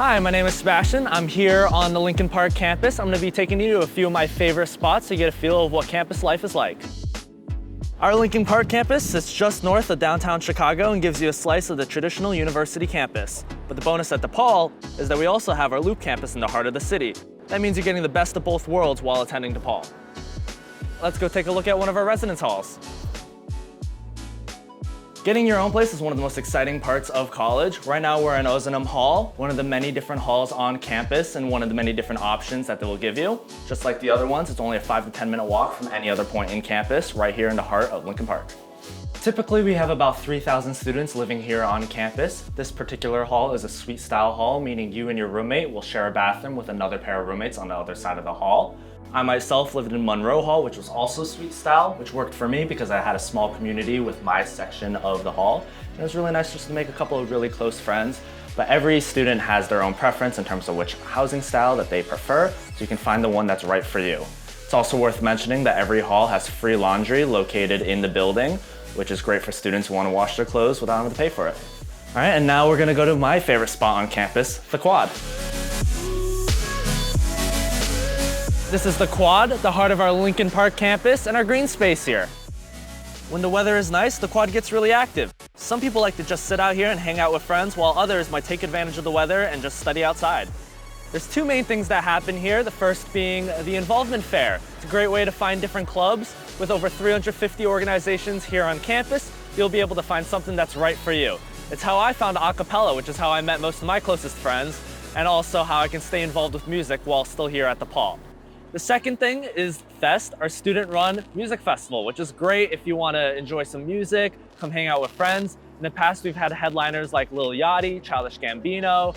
Hi, my name is Sebastian. I'm here on the Lincoln Park campus. I'm going to be taking you to a few of my favorite spots to get a feel of what campus life is like. Our Lincoln Park campus sits just north of downtown Chicago and gives you a slice of the traditional university campus. But the bonus at DePaul is that we also have our Loop campus in the heart of the city. That means you're getting the best of both worlds while attending DePaul. Let's go take a look at one of our residence halls. Getting your own place is one of the most exciting parts of college. Right now we're in Ozanam Hall, one of the many different halls on campus and one of the many different options that they will give you. Just like the other ones, it's only a 5 to 10 minute walk from any other point in campus, right here in the heart of Lincoln Park. Typically we have about 3,000 students living here on campus. This particular hall is a suite style hall, meaning you and your roommate will share a bathroom with another pair of roommates on the other side of the hall. I myself lived in Monroe Hall, which was also suite style, which worked for me because I had a small community with my section of the hall. And it was really nice just to make a couple of really close friends. But every student has their own preference in terms of which housing style that they prefer, so you can find the one that's right for you. It's also worth mentioning that every hall has free laundry located in the building, which is great for students who want to wash their clothes without having to pay for it. All right, and now we're gonna go to my favorite spot on campus, the Quad. This is the Quad, the heart of our Lincoln Park campus and our green space here. When the weather is nice, the Quad gets really active. Some people like to just sit out here and hang out with friends, while others might take advantage of the weather and just study outside. There's two main things that happen here, the first being the Involvement Fair. It's a great way to find different clubs. With over 350 organizations here on campus, you'll be able to find something that's right for you. It's how I found a cappella, which is how I met most of my closest friends, and also how I can stay involved with music while still here at DePaul. The second thing is Fest, our student-run music festival, which is great if you want to enjoy some music, come hang out with friends. In the past, we've had headliners like Lil Yachty, Childish Gambino,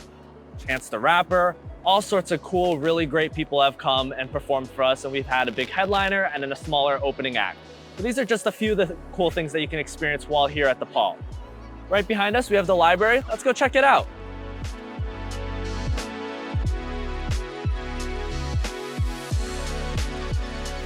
Chance the Rapper. All sorts of cool, really great people have come and performed for us, and we've had a big headliner and then a smaller opening act. So these are just a few of the cool things that you can experience while here at DePaul. Right behind us, we have the library. Let's go check it out.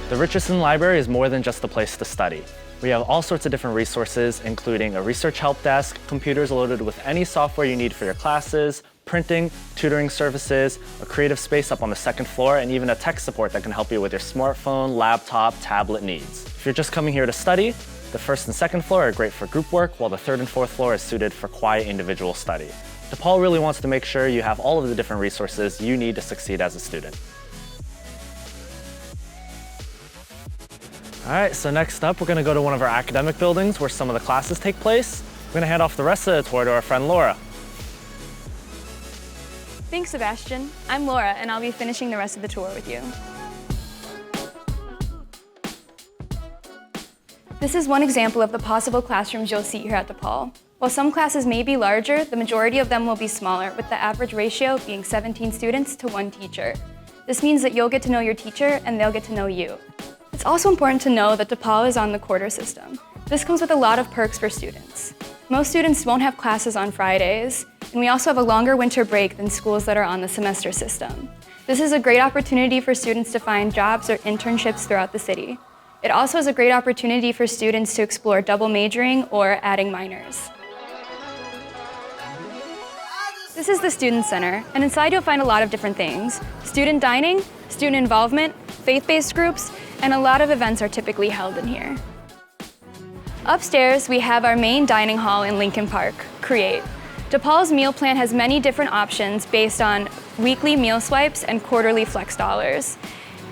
The Richardson Library is more than just a place to study. We have all sorts of different resources, including a research help desk, computers loaded with any software you need for your classes, printing, tutoring services, a creative space up on the second floor, and even a tech support that can help you with your smartphone, laptop, tablet needs. If you're just coming here to study, the first and second floor are great for group work, while the third and fourth floor is suited for quiet individual study. DePaul really wants to make sure you have all of the different resources you need to succeed as a student. All right, so next up, we're gonna go to one of our academic buildings where some of the classes take place. We're gonna hand off the rest of the tour to our friend Laura. Thanks, Sebastian. I'm Laura, and I'll be finishing the rest of the tour with you. This is one example of the possible classrooms you'll see here at DePaul. While some classes may be larger, the majority of them will be smaller, with the average ratio being 17 students to 1 teacher. This means that you'll get to know your teacher, and they'll get to know you. It's also important to know that DePaul is on the quarter system. This comes with a lot of perks for students. Most students won't have classes on Fridays, and we also have a longer winter break than schools that are on the semester system. This is a great opportunity for students to find jobs or internships throughout the city. It also is a great opportunity for students to explore double majoring or adding minors. This is the Student Center, and inside you'll find a lot of different things. Student dining, student involvement, faith-based groups, and a lot of events are typically held in here. Upstairs, we have our main dining hall in Lincoln Park, Create. DePaul's meal plan has many different options based on weekly meal swipes and quarterly flex dollars.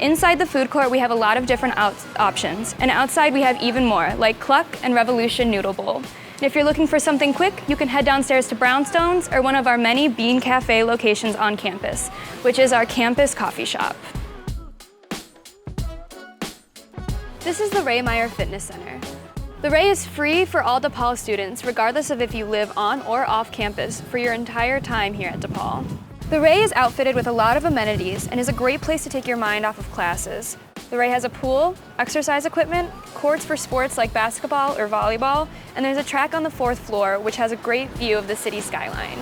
Inside the food court, we have a lot of different options, and outside we have even more, like Cluck and Revolution Noodle Bowl. And if you're looking for something quick, you can head downstairs to Brownstones or one of our many Bean Cafe locations on campus, which is our campus coffee shop. This is the Ray Meyer Fitness Center. The Ray is free for all DePaul students, regardless of if you live on or off campus, for your entire time here at DePaul. The Ray is outfitted with a lot of amenities and is a great place to take your mind off of classes. The Ray has a pool, exercise equipment, courts for sports like basketball or volleyball, and there's a track on the 4th floor which has a great view of the city skyline.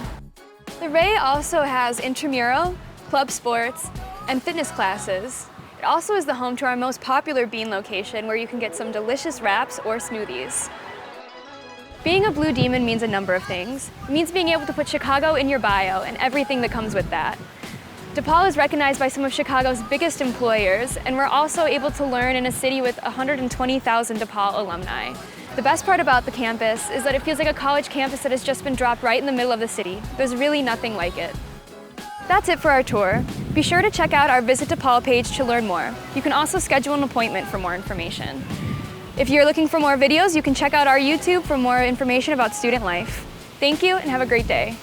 The Ray also has intramural, club sports, and fitness classes. It also is the home to our most popular Bean location where you can get some delicious wraps or smoothies. Being a Blue Demon means a number of things. It means being able to put Chicago in your bio and everything that comes with that. DePaul is recognized by some of Chicago's biggest employers, and we're also able to learn in a city with 120,000 DePaul alumni. The best part about the campus is that it feels like a college campus that has just been dropped right in the middle of the city. There's really nothing like it. That's it for our tour. Be sure to check out our Visit DePaul page to learn more. You can also schedule an appointment for more information. If you're looking for more videos, you can check out our YouTube for more information about student life. Thank you and have a great day.